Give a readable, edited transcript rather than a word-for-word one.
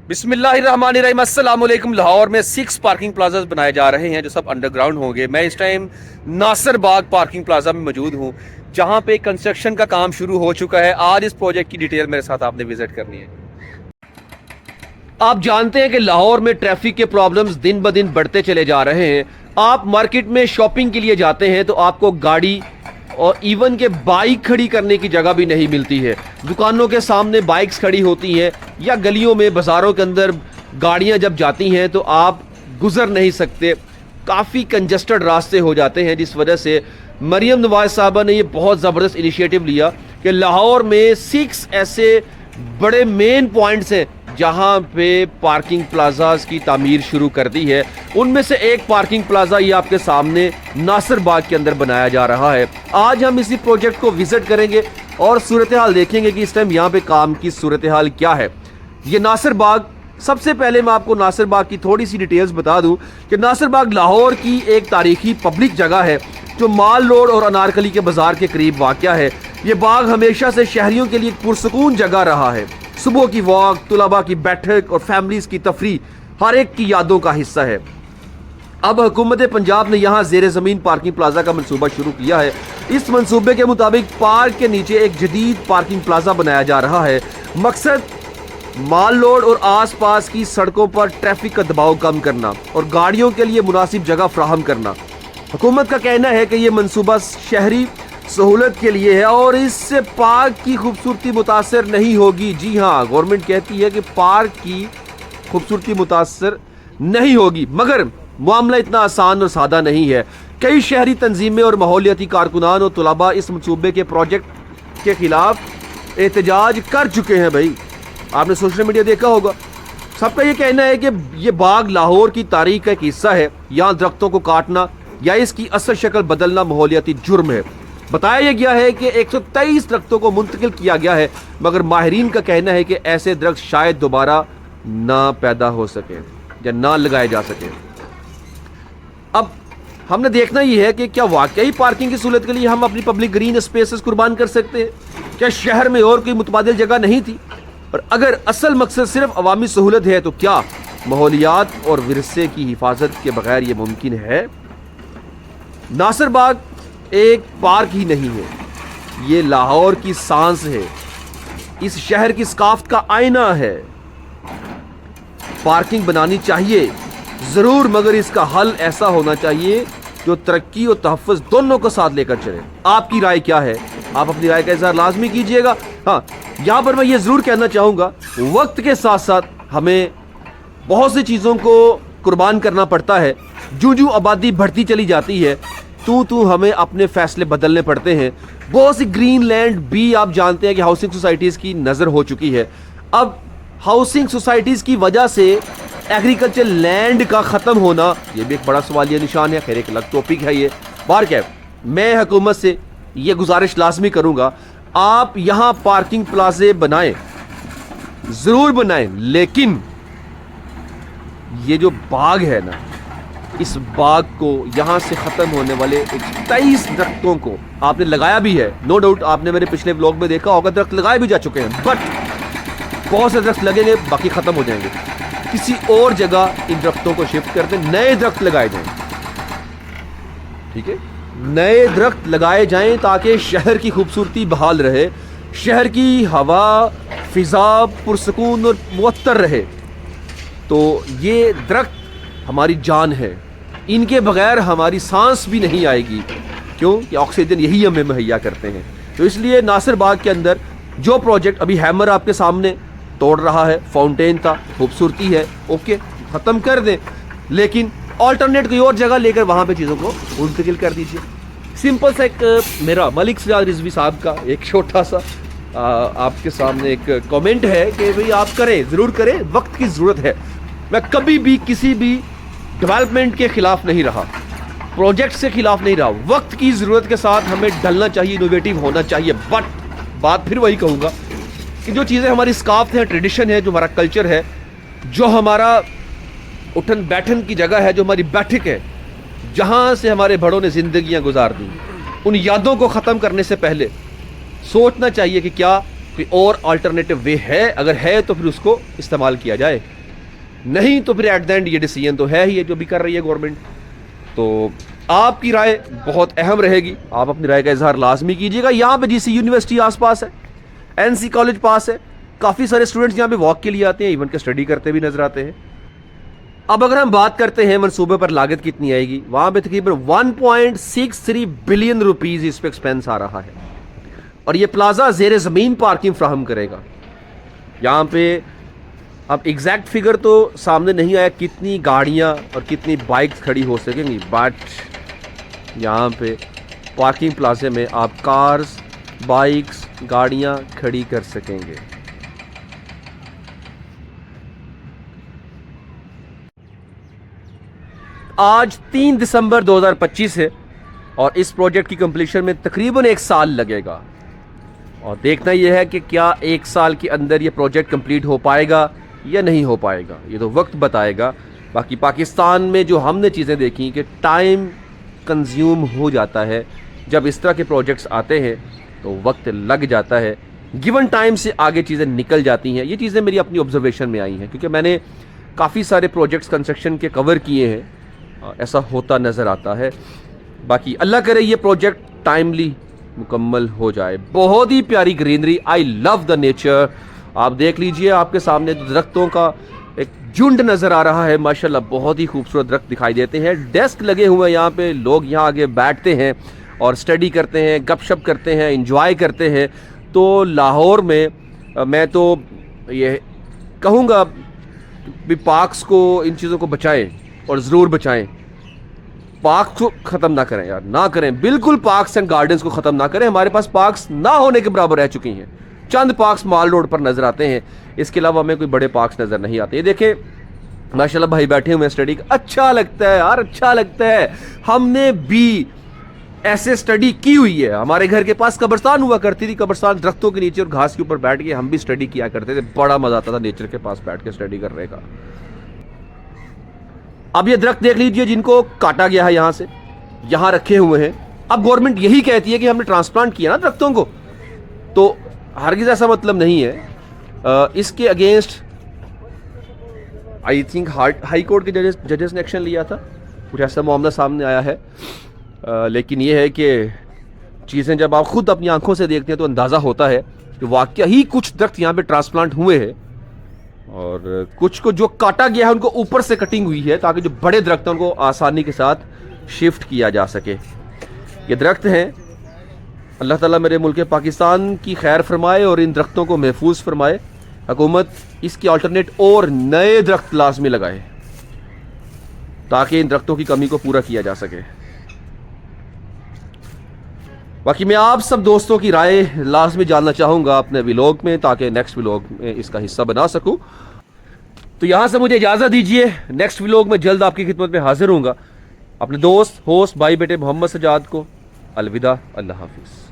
बिस्मिल्लाहिर्रहमानिर्रहीम। अस्सलाम वालेकुम। लाहौर में 6 पार्किंग प्लाजाज बनाए जा रहे हैं जो सब अंडरग्राउंड होंगे। मैं इस टाइम नासिर बाग पार्किंग प्लाजा में मौजूद हूँ जहाँ पे कंस्ट्रक्शन का काम शुरू हो चुका है। आज इस प्रोजेक्ट की डिटेल मेरे साथ आपने विजिट करनी है। आप जानते हैं कि लाहौर में ट्रैफिक के प्रॉब्लम्स दिन ब दिन बढ़ते चले जा रहे हैं। आप मार्केट में शॉपिंग के लिए जाते हैं तो आपको गाड़ी और इवन के बाइक खड़ी करने की जगह भी नहीं मिलती है। दुकानों के सामने बाइक्स खड़ी होती हैं या गलियों में बाज़ारों के अंदर गाड़ियां जब जाती हैं तो आप गुजर नहीं सकते। काफ़ी कंजस्टेड रास्ते हो जाते हैं, जिस वजह से मरियम नवाज साहबा ने ये बहुत ज़बरदस्त इनिशिएटिव लिया कि लाहौर में 6 ऐसे बड़े मेन पॉइंट्स हैं जहां पे पार्किंग प्लाजाज की तामीर शुरू कर दी है। उनमें से एक पार्किंग प्लाजा ये आपके सामने नासिर बाग के अंदर बनाया जा रहा है। आज हम इसी प्रोजेक्ट को विजिट करेंगे और सूरत हाल देखेंगे कि इस टाइम यहाँ पे काम की सूरत हाल क्या है। ये नासिर बाग, सबसे पहले मैं आपको नासिर बाग की थोड़ी सी डिटेल्स बता दूं कि नासिर बाग लाहौर की एक तारीखी पब्लिक जगह है जो माल रोड और अनारकली के बाजार के करीब वाक़या है। ये बाग हमेशा से शहरियों के लिए एक पुरसकून जगह रहा है। सुबह की वॉक, तुलबा की बैठक और फैमिलीज की तफरी हर एक की यादों का हिस्सा है। अब हुकूमत पंजाब ने यहाँ ज़ेर ज़मीन पार्किंग प्लाजा का मंसूबा शुरू किया है। इस मंसूबे के मुताबिक पार्क के नीचे एक जदीद पार्किंग प्लाजा बनाया जा रहा है। मकसद माल रोड और आसपास की सड़कों पर ट्रैफिक का दबाव कम करना और गाड़ियों के लिए मुनासिब जगह फ्राहम करना। हुकूमत का कहना है कि यह मंसूबा शहरी सहूलत के लिए है और इससे पार्क की खूबसूरती मुतासर नहीं होगी। जी हाँ, गवर्नमेंट कहती है कि पार्क की खूबसूरती मुतासर नहीं होगी, मगर मामला इतना आसान और सादा नहीं है। कई शहरी तंजीमें और माहौलियाती कारकुनान और तुलबा इस मंसूबे के प्रोजेक्ट के खिलाफ एहतजाज कर चुके हैं। भाई, आपने सोशल मीडिया देखा होगा। सबका ये कहना है कि ये बाग लाहौर की तारीख का एक हिस्सा है। यहाँ दरख्तों को काटना या इसकी असल शक्ल बदलना माहौलियाती जुर्म है। बताया गया है कि 123 दरख्तों को मुंतकिल किया गया है, मगर माहिरीन का कहना है कि ऐसे दरख्त शायद दोबारा ना पैदा हो सके या ना लगाए जा सके। अब हमने देखना यह है कि क्या वाकई पार्किंग की सहूलत के लिए हम अपनी पब्लिक ग्रीन स्पेसेस कुर्बान कर सकते हैं? क्या शहर में और कोई मुतबादिल जगह नहीं थी? और अगर असल मकसद सिर्फ अवामी सहूलत है तो क्या माहौलियात और विरसे की हिफाजत के बगैर ये मुमकिन है? नासिर बाग एक पार्क ही नहीं है, ये लाहौर की सांस है, इस शहर की सकाफत का आईना है। पार्किंग बनानी चाहिए जरूर, मगर इसका हल ऐसा होना चाहिए जो तरक्की और तहफ़्फ़ुज़ दोनों को साथ लेकर चले। आपकी राय क्या है? आप अपनी राय का इज़हार लाजमी कीजिएगा। हाँ, यहाँ पर मैं ये ज़रूर कहना चाहूँगा, वक्त के साथ साथ हमें बहुत सी चीज़ों को कुर्बान करना पड़ता है। जूं जूं आबादी बढ़ती चली जाती है तू हमें अपने फैसले बदलने पड़ते हैं। बहुत सी ग्रीन लैंड भी आप जानते हैं कि हाउसिंग सोसाइटीज़ की नज़र हो चुकी है। अब हाउसिंग सोसाइटीज़ की वजह से एग्रीकल्चर लैंड का ख़त्म होना, यह भी एक बड़ा सवालिया निशान है। खैर, एक अलग टॉपिक है ये। बार क्या, मैं हुकूमत से ये गुजारिश लाजमी करूँगा, आप यहाँ पार्किंग प्लाजे बनाएं, ज़रूर बनाएं, लेकिन ये जो बाग है ना, इस बाग को यहाँ से ख़त्म होने वाले 23 दरख्तों को आपने लगाया भी है। नो डाउट आपने मेरे पिछले व्लॉग में देखा होगा, दरख्त लगाए भी जा चुके हैं, बट बहुत से दरख्त लगेंगे, बाकी ख़त्म हो जाएंगे। किसी और जगह इन दरख्तों को शिफ्ट कर दें, नए दरख्त लगाए जाएं। ठीक है, नए दरख्त लगाए जाएं ताकि शहर की खूबसूरती बहाल रहे, शहर की हवा फिज़ा पुरसकून और मुअत्तर रहे। तो ये दरख्त हमारी जान है, इनके बगैर हमारी सांस भी नहीं आएगी। क्यों? कि ऑक्सीजन यही हमें मुहैया करते हैं। तो इसलिए नासिर बाग के अंदर जो प्रोजेक्ट अभी हैमर आपके सामने तोड़ रहा है, फाउंटेन था, खूबसूरती है, ओके, ख़त्म कर दें, लेकिन ऑल्टरनेट कोई और जगह लेकर वहाँ पे चीज़ों को मुंतकिल कर दीजिए। सिंपल सा एक मेरा मलिक सिराज रिजवी साहब का एक छोटा सा आपके सामने एक कमेंट है कि भाई आप करें, ज़रूर करें, वक्त की ज़रूरत है। मैं कभी भी किसी भी डेवलपमेंट के खिलाफ नहीं रहा, प्रोजेक्ट से खिलाफ नहीं रहा। वक्त की ज़रूरत के साथ हमें ढलना चाहिए, इनोवेटिव होना चाहिए। बट बात फिर वही कहूँगा कि जो चीज़ें हमारी सकाफत है, ट्रेडिशन है, जो हमारा कल्चर है, जो हमारा उठन बैठन की जगह है, जो हमारी बैठक है, जहाँ से हमारे बड़ों ने ज़िंदगियाँ गुजार दी, उन यादों को ख़त्म करने से पहले सोचना चाहिए कि क्या कोई और अल्टरनेटिव वे है, अगर है तो फिर उसको इस्तेमाल किया जाए, नहीं तो फिर एट द एंड ये डिसीजन तो है ही है जो भी कर रही है गवर्नमेंट। तो आपकी राय बहुत अहम रहेगी, आप अपनी राय का इजहार लाजमी कीजिएगा। यहाँ पे जीसी यूनिवर्सिटी आसपास है, एनसी कॉलेज पास है, काफ़ी सारे स्टूडेंट्स यहाँ पे वॉक के लिए आते हैं, इवन के स्टडी करते भी नजर आते हैं। अब अगर हम बात करते हैं मनसूबे पर लागत कितनी आएगी, वहाँ पे तकरीबन 1.63 बिलियन रुपीज़ इस पर एक्सपेंस आ रहा है और ये प्लाजा ज़ेर ज़मीन पार्किंग फ्राहम करेगा। यहाँ पे अब एग्जैक्ट फिगर तो सामने नहीं आया कितनी गाड़ियाँ और कितनी बाइक्स खड़ी हो सकेंगी, बट यहाँ पे पार्किंग प्लाजे में आप कार्स, बाइक्स, गाड़ियाँ खड़ी कर सकेंगे। आज 3 दिसंबर 2025 है और इस प्रोजेक्ट की कंप्लीशन में तकरीबन 1 साल लगेगा और देखना यह है कि क्या 1 साल के अंदर ये प्रोजेक्ट कंप्लीट हो पाएगा या नहीं हो पाएगा, ये तो वक्त बताएगा। बाकी पाकिस्तान में जो हमने चीज़ें देखी कि टाइम कंज्यूम हो जाता है, जब इस तरह के प्रोजेक्ट्स आते हैं तो वक्त लग जाता है, गिवन टाइम से आगे चीज़ें निकल जाती हैं। ये चीज़ें मेरी अपनी ऑब्जर्वेशन में आई हैं क्योंकि मैंने काफ़ी सारे प्रोजेक्ट्स कंस्ट्रक्शन के कवर किए हैं, ऐसा होता नज़र आता है। बाकी अल्लाह करे ये प्रोजेक्ट टाइमली मुकम्मल हो जाए। बहुत ही प्यारी greenery, I love the nature. आप देख लीजिए आपके सामने दरख्तों का एक झुंड नज़र आ रहा है, माशाल्लाह बहुत ही खूबसूरत दरख्त दिखाई देते हैं। डेस्क लगे हुए हैं यहाँ पे, लोग यहाँ आगे बैठते हैं और स्टडी करते हैं, गपशप करते हैं, इंजॉय करते हैं। तो लाहौर में मैं तो ये कहूँगा भी पार्क्स को, इन चीज़ों को बचाएं और ज़रूर बचाएं। पार्क को ख़त्म ना करें यार, ना करें, बिल्कुल पार्क्स एंड गार्डन्स को ख़त्म ना करें। हमारे पास पार्क्स ना होने के बराबर रह चुकी हैं। चंद पार्क्स माल रोड पर नज़र आते हैं, इसके अलावा हमें कोई बड़े पार्क्स नज़र नहीं आते। ये देखें माशाल्लाह भाई बैठे हुए हैं स्टडी, अच्छा लगता है यार, अच्छा लगता है। हमने भी ऐसे स्टडी की हुई है, हमारे घर के पास कब्रिस्तान हुआ करती थी, कब्रिस्तान दरख्तों के नीचे और घास के ऊपर बैठ के हम भी स्टडी किया करते थे, बड़ा मजा आता था नेचर के पास बैठ के स्टडी करने का। अब ये दरख्त देख लीजिए जिनको काटा गया है, यहां से यहां रखे हुए हैं। अब गवर्नमेंट यही कहती है कि हमने ट्रांसप्लांट किया ना दरख्तों को, तो हरगिज़ ऐसा मतलब नहीं है। इसके against I think high court के जजेस ने एक्शन लिया था, कुछ ऐसा मामला सामने आया है। लेकिन ये है कि चीज़ें जब आप खुद अपनी आंखों से देखते हैं तो अंदाज़ा होता है कि वाकई ही कुछ दरख्त यहाँ पे ट्रांसप्लांट हुए हैं और कुछ को जो काटा गया है उनको ऊपर से कटिंग हुई है ताकि जो बड़े दरख्त हैं उनको आसानी के साथ शिफ्ट किया जा सके। ये दरख्त हैं, अल्लाह ताला मेरे मुल्क पाकिस्तान की खैर फरमाए और इन दरख्तों को महफूज फरमाए। हुकूमत इसकी अल्टरनेट और नए दरख्त लाजमी लगाए ताकि इन दरख्तों की कमी को पूरा किया जा सके। बाकी मैं आप सब दोस्तों की राय लाजमी जानना चाहूँगा अपने व्लॉग में, ताकि नेक्स्ट व्लॉग में इसका हिस्सा बना सकूँ। तो यहाँ से मुझे इजाज़त दीजिए, नेक्स्ट व्लॉग में जल्द आपकी खिदमत में हाजिर होऊंगा। अपने दोस्त होस्ट भाई बेटे मोहम्मद सजाद को अलविदा, अल्लाह हाफिज़।